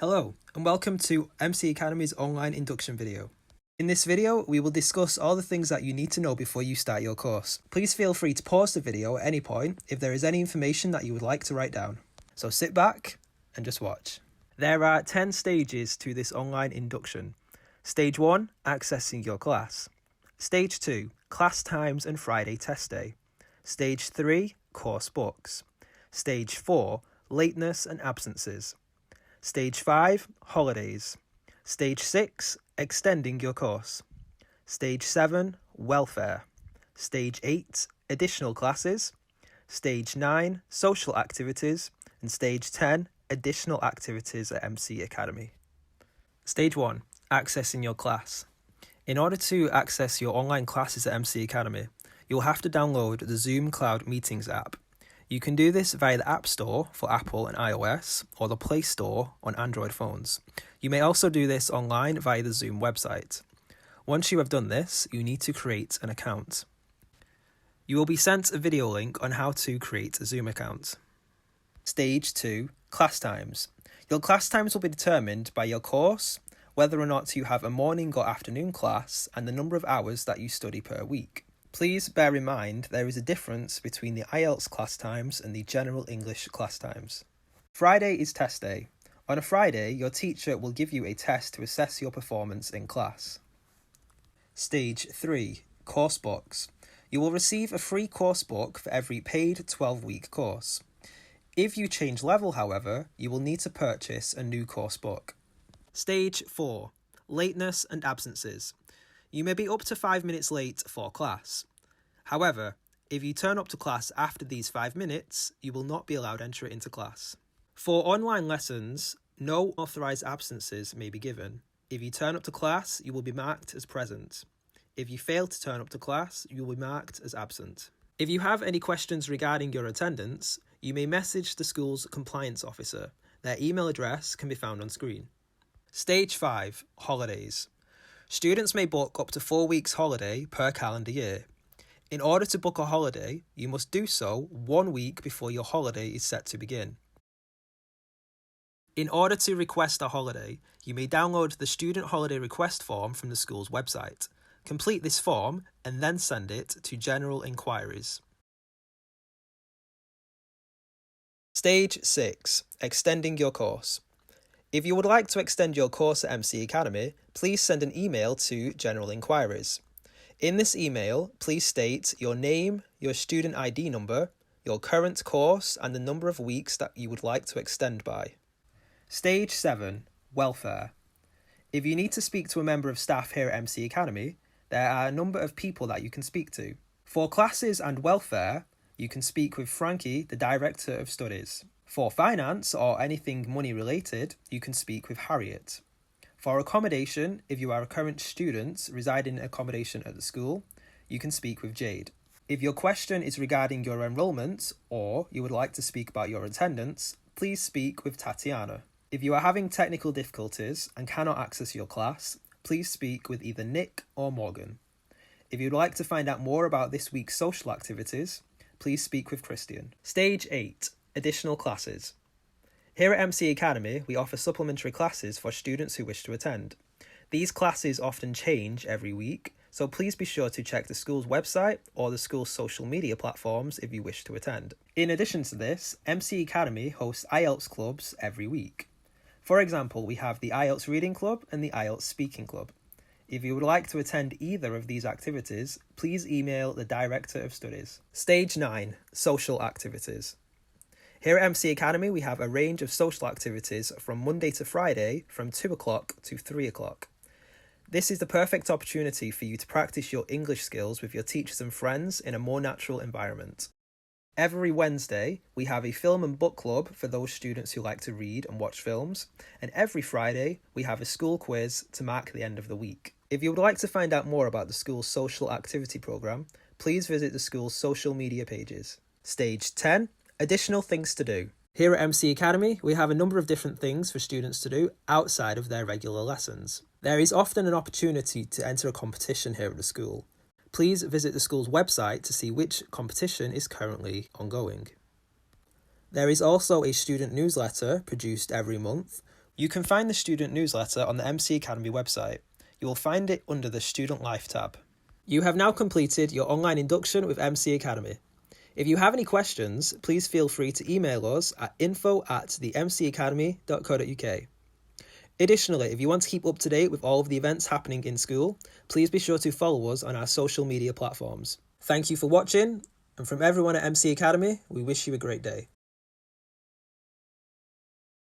Hello, and welcome to MC Academy's online induction video. In this video, we will discuss all the things that you need to know before you start your course. Please feel free to pause the video at any point if there is any information that you would like to write down. So sit back and just watch. There are 10 stages to this online induction. Stage 1, accessing your class. Stage 2, class times and Friday test day. Stage 3, course books. Stage 4, lateness and absences. Stage 5, holidays. Stage 6, extending your course. Stage 7, welfare. Stage 8, additional classes. Stage 9, social activities. And Stage 10, additional activities at MC Academy. Stage 1, accessing your class. In order to access your online classes at MC Academy, you'll have to download the Zoom Cloud Meetings app. You can do this via the App Store for Apple and iOS or the Play Store on Android phones. You may also do this online via the Zoom website. Once you have done this, you need to create an account. You will be sent a video link on how to create a Zoom account. Stage 2, class times. Your class times will be determined by your course, whether or not you have a morning or afternoon class, and the number of hours that you study per week. Please bear in mind there is a difference between the IELTS class times and the General English class times. Friday is test day. On a Friday, your teacher will give you a test to assess your performance in class. Stage 3, course books. You will receive a free course book for every paid 12-week course. If you change level, however, you will need to purchase a new course book. Stage 4, lateness and absences. You may be up to 5 minutes late for class. However, if you turn up to class after these 5 minutes, you will not be allowed entry into class. For online lessons, no authorised absences may be given. If you turn up to class, you will be marked as present. If you fail to turn up to class, you will be marked as absent. If you have any questions regarding your attendance, you may message the school's compliance officer. Their email address can be found on screen. Stage 5, holidays. Students may book up to 4 weeks holiday per calendar year. In order to book a holiday, you must do so 1 week before your holiday is set to begin. In order to request a holiday, you may download the student holiday request form from the school's website. Complete this form and then send it to General Inquiries. Stage 6, extending your course. If you would like to extend your course at MC Academy, please send an email to General Inquiries. In this email, please state your name, your student ID number, your current course, and the number of weeks that you would like to extend by. Stage 7, welfare. If you need to speak to a member of staff here at MC Academy, there are a number of people that you can speak to. For classes and welfare, you can speak with Frankie, the Director of Studies. For finance or anything money related, you can speak with Harriet. For accommodation, if you are a current student residing in accommodation at the school, you can speak with Jade. If your question is regarding your enrolment or you would like to speak about your attendance, please speak with Tatiana. If you are having technical difficulties and cannot access your class, please speak with either Nick or Morgan. If you'd like to find out more about this week's social activities, please speak with Christian. Stage 8. Additional classes. Here at MC Academy, we offer supplementary classes for students who wish to attend. These classes often change every week, so please be sure to check the school's website or the school's social media platforms if you wish to attend. In addition to this, MC Academy hosts IELTS clubs every week. For example, we have the IELTS Reading Club and the IELTS Speaking Club. If you would like to attend either of these activities, please email the Director of Studies. Stage 9, social activities. Here at MC Academy, we have a range of social activities from Monday to Friday from 2 o'clock to 3 o'clock. This is the perfect opportunity for you to practice your English skills with your teachers and friends in a more natural environment. Every Wednesday, we have a film and book club for those students who like to read and watch films, and every Friday, we have a school quiz to mark the end of the week. If you would like to find out more about the school's social activity programme, please visit the school's social media pages. Stage 10. Additional things to do. Here at MC Academy, we have a number of different things for students to do outside of their regular lessons. There is often an opportunity to enter a competition here at the school. Please visit the school's website to see which competition is currently ongoing. There is also a student newsletter produced every month. You can find the student newsletter on the MC Academy website. You will find it under the Student Life tab. You have now completed your online induction with MC Academy. If you have any questions, please feel free to email us at info@themcacademy.co.uk. Additionally, if you want to keep up to date with all of the events happening in school, please be sure to follow us on our social media platforms. Thank you for watching, and from everyone at MC Academy, we wish you a great day.